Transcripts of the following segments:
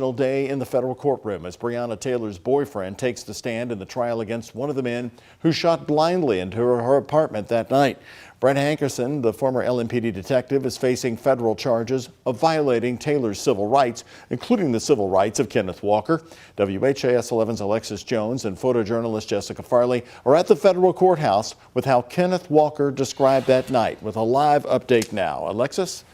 Day in the federal courtroom as Breonna Taylor's boyfriend takes the stand in the trial against one of the men who shot blindly into her apartment that night. Brett Hankison, the former LMPD detective, is facing federal charges of violating Taylor's civil rights, including the civil rights of Kenneth Walker. WHAS 11's Alexis Jones and photojournalist Jessica Farley are at the federal courthouse with how Kenneth Walker described that night with a live update now. Alexis?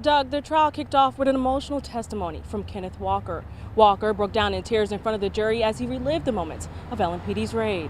Doug, the trial kicked off with an emotional testimony from Kenneth Walker. Walker broke down in tears in front of the jury as he relived the moments of LMPD's raid.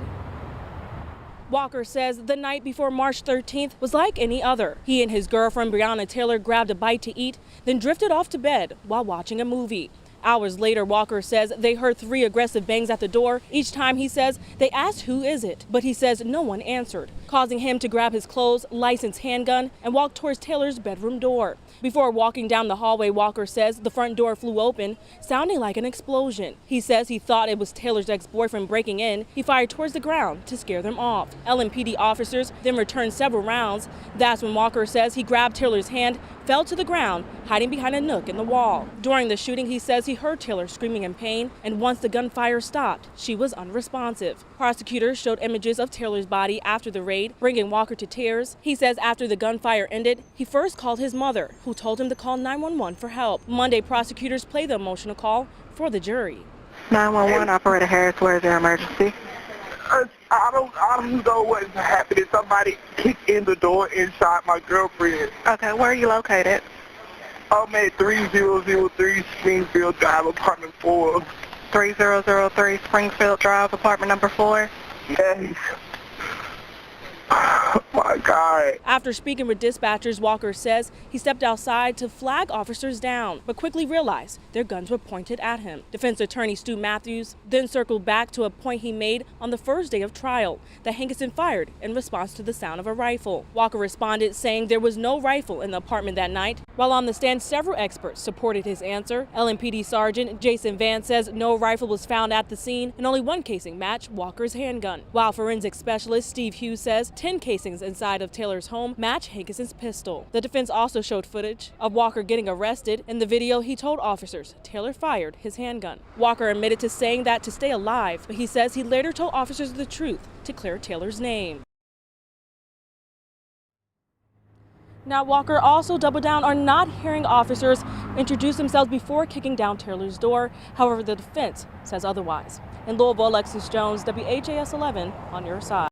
Walker says the night before March 13th was like any other. He and his girlfriend Breonna Taylor grabbed a bite to eat, then drifted off to bed while watching a movie. Hours later, Walker says they heard 3 aggressive bangs at the door. Each time, he says, they asked who is it, but he says no one answered, causing him to grab his clothes, licensed handgun, and walk towards Taylor's bedroom door. Before walking down the hallway, Walker says the front door flew open, sounding like an explosion. He says he thought it was Taylor's ex-boyfriend breaking in. He fired towards the ground to scare them off. LMPD officers then returned several rounds. That's when Walker says he grabbed Taylor's hand, fell to the ground, hiding behind a nook in the wall. During the shooting, he says he heard Taylor screaming in pain, and once the gunfire stopped, she was unresponsive. Prosecutors showed images of Taylor's body after the raid, bringing Walker to tears. He says after the gunfire ended, he first called his mother, who told him to call 911 for help. Monday, prosecutors played the emotional call for the jury. 911, Operator Harris, where is your emergency? I don't know what's happening. Somebody kicked in the door and shot my girlfriend. Okay, where are you located? I'm at 3003 Springfield Drive, apartment 4. 3003 Springfield Drive, apartment number 4? Yes. Oh my God. After speaking with dispatchers, Walker says he stepped outside to flag officers down, but quickly realized their guns were pointed at him. Defense attorney Stu Matthews then circled back to a point he made on the first day of trial that Hankison fired in response to the sound of a rifle. Walker responded saying there was no rifle in the apartment that night. While on the stand, several experts supported his answer. LMPD Sergeant Jason Van says no rifle was found at the scene and only one casing matched Walker's handgun, while forensic specialist Steve Hughes says 10 casings inside of Taylor's home match Hankison's pistol. The defense also showed footage of Walker getting arrested. In the video, he told officers Taylor fired his handgun. Walker admitted to saying that to stay alive, but he says he later told officers the truth to clear Taylor's name. Now, Walker also doubled down on not hearing officers introduce themselves before kicking down Taylor's door. However, the defense says otherwise. In Louisville, Alexis Jones, WHAS 11 on your side.